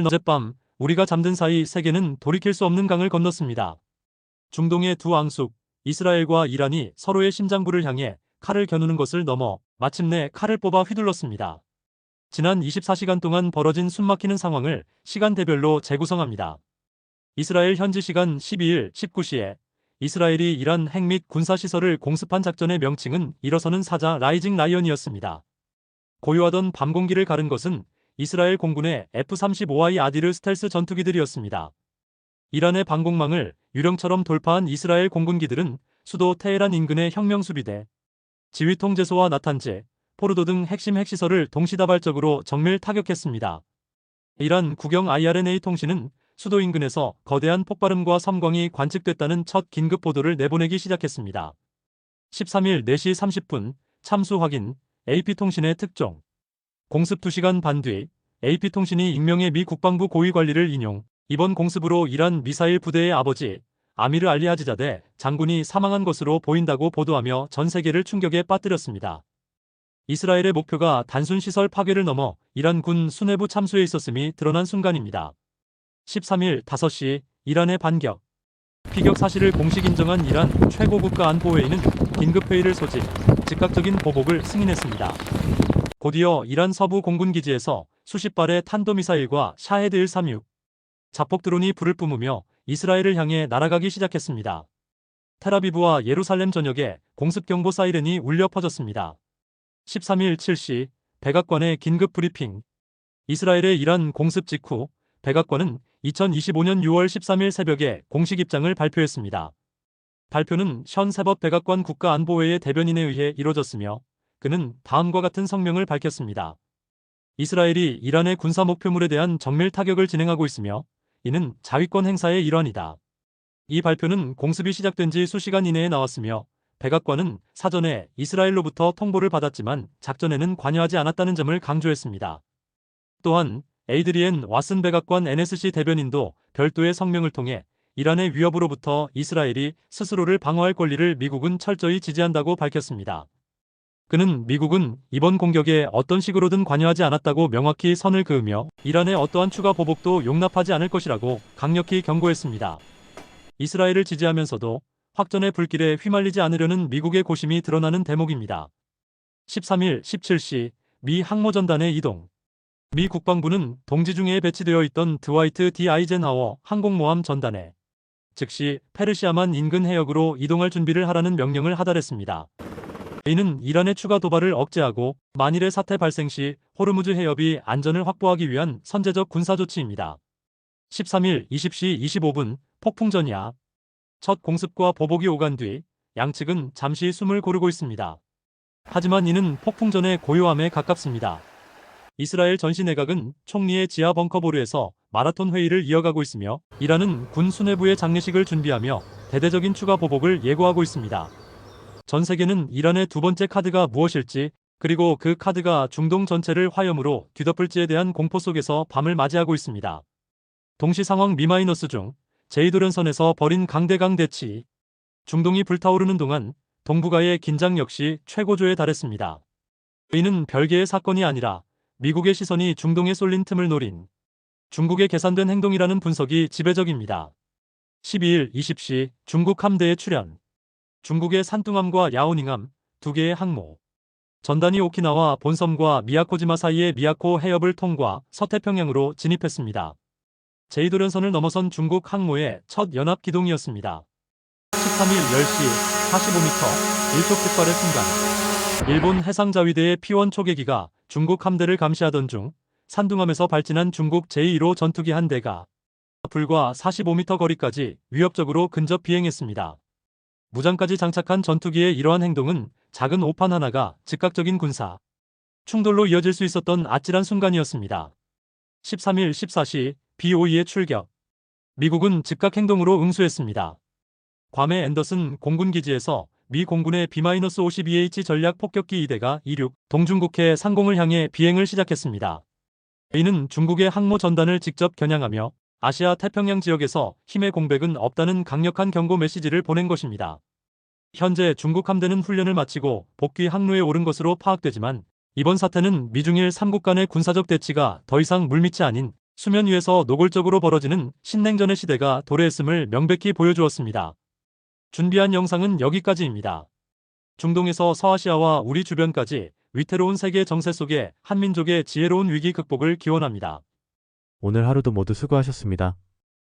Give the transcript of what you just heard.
어젯밤 우리가 잠든 사이 세계는 돌이킬 수 없는 강을 건넜습니다. 중동의 두 앙숙, 이스라엘과 이란이 서로의 심장부를 향해 칼을 겨누는 것을 넘어 마침내 칼을 뽑아 휘둘렀습니다. 지난 24시간 동안 벌어진 숨막히는 상황을 시간대별로 재구성합니다. 이스라엘 현지 시간 12일 19시에 이스라엘이 이란 핵 및 군사시설을 공습한 작전의 명칭은 일어서는 사자 라이징 라이언이었습니다. 고요하던 밤 공기를 가른 것은 이스라엘 공군의 F-35I 아디르 스텔스 전투기들이었습니다. 이란의 방공망을 유령처럼 돌파한 이스라엘 공군기들은 수도 테헤란 인근의 혁명수비대, 지휘통제소와 나탄제, 포르도 등 핵심 핵시설을 동시다발적으로 정밀 타격했습니다. 이란 국영 IRNA 통신은 수도 인근에서 거대한 폭발음과 섬광이 관측됐다는 첫 긴급 보도를 내보내기 시작했습니다. 13일 4시 30분 참수 확인, AP통신의 특종. 공습 2시간 반 뒤 AP통신이 익명의 미 국방부 고위 관리를 인용, 이번 공습으로 이란 미사일 부대의 아버지 아미르 알리 하지자데 장군이 사망한 것으로 보인다고 보도하며 전 세계를 충격에 빠뜨렸습니다. 이스라엘의 목표가 단순 시설 파괴를 넘어 이란 군 수뇌부 참수에 있었음이 드러난 순간입니다. 13일 5시 이란의 반격. 피격 사실을 공식 인정한 이란 최고국가안보회의는 긴급회의를 소집, 즉각적인 보복을 승인했습니다. 곧이어 이란 서부 공군기지에서 수십 발의 탄도미사일과 샤헤드 136 자폭 드론이 불을 뿜으며 이스라엘을 향해 날아가기 시작했습니다. 텔아비브와 예루살렘 전역에 공습경보 사이렌이 울려 퍼졌습니다. 13일 7시 백악관의 긴급 브리핑. 이스라엘의 이란 공습 직후 백악관은 2025년 6월 13일 새벽에 공식 입장을 발표했습니다. 발표는 션 세벗 백악관 국가안보회의 대변인에 의해 이뤄졌으며 그는 다음과 같은 성명을 밝혔습니다. 이스라엘이 이란의 군사 목표물에 대한 정밀 타격을 진행하고 있으며 이는 자위권 행사의 일환이다. 이 발표는 공습이 시작된 지 수시간 이내에 나왔으며 백악관은 사전에 이스라엘로부터 통보를 받았지만 작전에는 관여하지 않았다는 점을 강조했습니다. 또한 에이드리엔 왓슨 백악관 NSC 대변인도 별도의 성명을 통해 이란의 위협으로부터 이스라엘이 스스로를 방어할 권리를 미국은 철저히 지지한다고 밝혔습니다. 그는 미국은 이번 공격에 어떤 식으로든 관여하지 않았다고 명확히 선을 그으며 이란의 어떠한 추가 보복도 용납하지 않을 것이라고 강력히 경고했습니다. 이스라엘을 지지하면서도 확전의 불길에 휘말리지 않으려는 미국의 고심이 드러나는 대목입니다. 13일 17시 미 항모전단의 이동. 미 국방부는 동지 중에 배치되어 있던 드와이트 D. 아이젠하워 항공모함 전단에 즉시 페르시아만 인근 해역으로 이동할 준비를 하라는 명령을 하달했습니다. 이는 이란의 추가 도발을 억제하고 만일의 사태 발생 시 호르무즈 해협이 안전을 확보하기 위한 선제적 군사조치입니다. 13일 20시 25분 폭풍전야. 첫 공습과 보복이 오간 뒤 양측은 잠시 숨을 고르고 있습니다. 하지만 이는 폭풍전의 고요함에 가깝습니다. 이스라엘 전시 내각은 총리의 지하 벙커보르에서 마라톤 회의를 이어가고 있으며 이란은 군 수뇌부의 장례식을 준비하며 대대적인 추가 보복을 예고하고 있습니다. 전 세계는 이란의 두 번째 카드가 무엇일지 그리고 그 카드가 중동 전체를 화염으로 뒤덮을지에 대한 공포 속에서 밤을 맞이하고 있습니다. 동시 상황 미마이너스 중 제2도련선에서 벌인 강대강 대치. 중동이 불타오르는 동안 동북아의 긴장 역시 최고조에 달했습니다. 이는 별개의 사건이 아니라 미국의 시선이 중동에 쏠린 틈을 노린 중국의 계산된 행동이라는 분석이 지배적입니다. 12일 20시 중국 함대의 출현. 중국의 산둥함과 야오닝함 두 개의 항모 전단이 오키나와 본섬과 미야코지마 사이의 미야코 해협을 통과 서태평양으로 진입했습니다. 제2도련선을 넘어선 중국 항모의 첫 연합 기동이었습니다. 13일 10시 45m 일촉즉발의 순간 일본 해상자위대의 P1 초계기가 중국 함대를 감시하던 중 산둥함에서 발진한 중국 제1호 전투기 한 대가 불과 45m 거리까지 위협적으로 근접 비행했습니다. 무장까지 장착한 전투기의 이러한 행동은 작은 오판 하나가 즉각적인 군사 충돌로 이어질 수 있었던 아찔한 순간이었습니다. 13일 14시 BOE의 출격. 미국은 즉각 행동으로 응수했습니다. 괌의 앤더슨 공군기지에서 미 공군의 B-52H 전략 폭격기 2대가 이륙 동중국해 상공을 향해 비행을 시작했습니다. 이는 중국의 항모 전단을 직접 겨냥하며 아시아 태평양 지역에서 힘의 공백은 없다는 강력한 경고 메시지를 보낸 것입니다. 현재 중국 함대는 훈련을 마치고 복귀 항로에 오른 것으로 파악되지만 이번 사태는 미중일 3국 간의 군사적 대치가 더 이상 물밑이 아닌 수면 위에서 노골적으로 벌어지는 신냉전의 시대가 도래했음을 명백히 보여주었습니다. 준비한 영상은 여기까지입니다. 중동에서 서아시아와 우리 주변까지 위태로운 세계 정세 속에 한민족의 지혜로운 위기 극복을 기원합니다. 오늘 하루도 모두 수고하셨습니다.